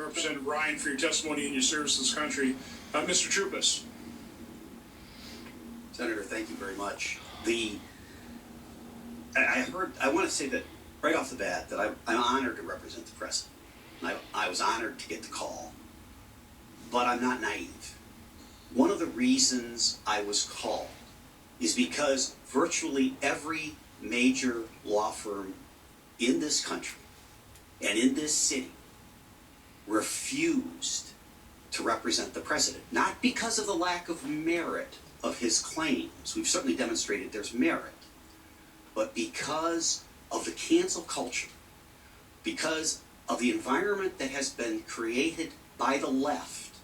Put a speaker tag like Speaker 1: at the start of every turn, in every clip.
Speaker 1: Representative Ryan, for your testimony and your service to this country. Mr. Troupis.
Speaker 2: Senator, thank you very much. I want to say that right off the bat that I'm honored to represent the president. I was honored to get the call, but I'm not naive. One of the reasons I was called is because virtually every major law firm in this country and in this city refused to represent the president, not because of the lack of merit of his claims. We've certainly demonstrated there's merit, but because of the cancel culture, because of the environment that has been created by the left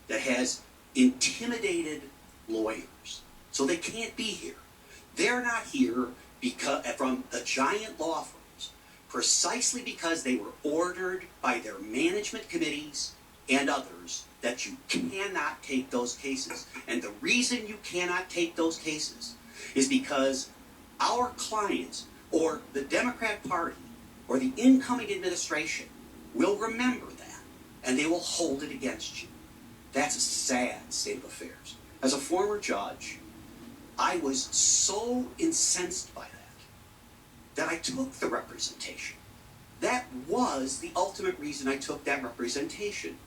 Speaker 2: that has intimidated lawyers. So they can't be here. They're not here because from the giant law firms, precisely because they were ordered by their management committees and others that you cannot take those cases. And the reason you cannot take those cases is because our clients or the Democrat Party or the incoming administration will remember that and they will hold it against you. That's a sad state of affairs. As a former judge, I was so incensed by that I took the representation. That was the ultimate reason I took that representation.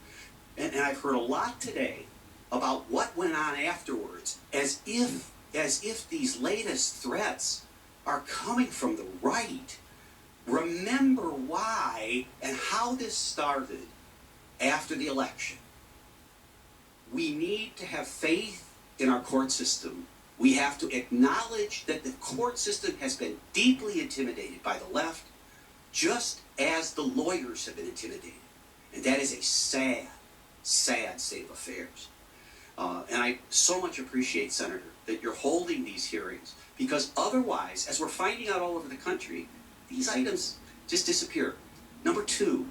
Speaker 2: And I've heard a lot today about what went on afterwards, as if these latest threats are coming from the right. Remember why and how this started after the election. We need to have faith in our court system. We have to acknowledge that the court system has been deeply intimidated by the left, just as the lawyers have been intimidated. And that is a sad, sad state of affairs. And I so much appreciate, Senator, that you're holding these hearings, because otherwise, as we're finding out all over the country, these items just disappear. Number two,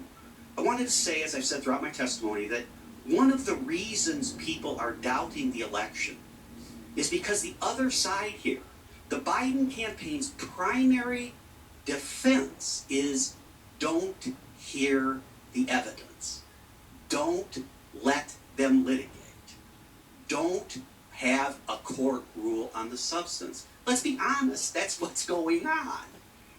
Speaker 2: I wanted to say, as I've said throughout my testimony, that one of the reasons people are doubting the election is because the other side here, the Biden campaign's primary defense is don't hear the evidence. Don't let them litigate. Don't have a court rule on the substance. Let's be honest, that's what's going on.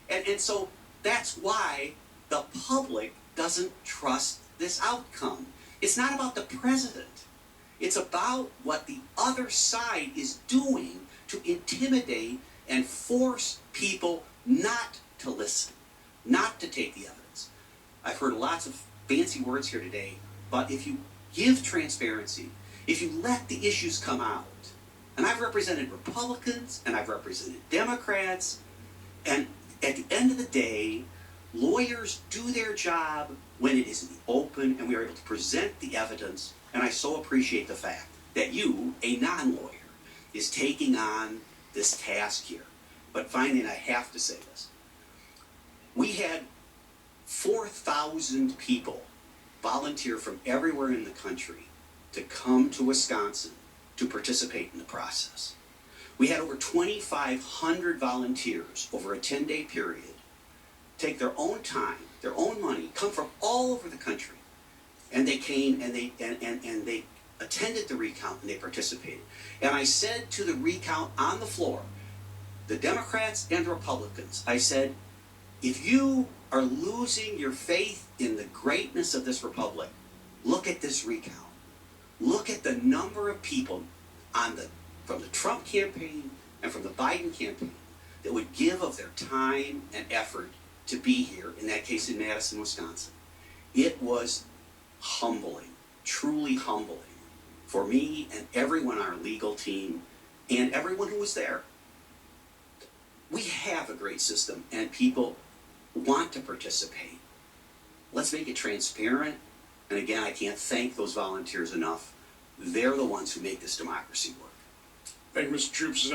Speaker 2: And so that's why the public doesn't trust this outcome. It's not about the president. It's about what the other side is doing to intimidate and force people not to listen, not to take the evidence. I've heard lots of fancy words here today, but if you give transparency, if you let the issues come out, and I've represented Republicans and I've represented Democrats, and at the end of the day, lawyers do their job when it is in the open and we are able to present the evidence. And I so appreciate the fact that you, a non-lawyer, is taking on this task here. But finally, and I have to say this, we had 4,000 people volunteer from everywhere in the country to come to Wisconsin to participate in the process. We had over 2,500 volunteers over a 10-day period take their own time, their own money, come from all over the country. And they came and they attended the recount and they participated. And I said to the recount on the floor, the Democrats and the Republicans, I said, if you are losing your faith in the greatness of this republic, look at this recount. Look at the number of people from the Trump campaign and from the Biden campaign that would give of their time and effort to be here, in that case in Madison, Wisconsin. It was humbling, truly humbling for me and everyone on our legal team and everyone who was there. We have a great system and people want to participate. Let's make it transparent. And again, I can't thank those volunteers enough. They're the ones who make this democracy work.
Speaker 1: Thank you, Mr. Troupis.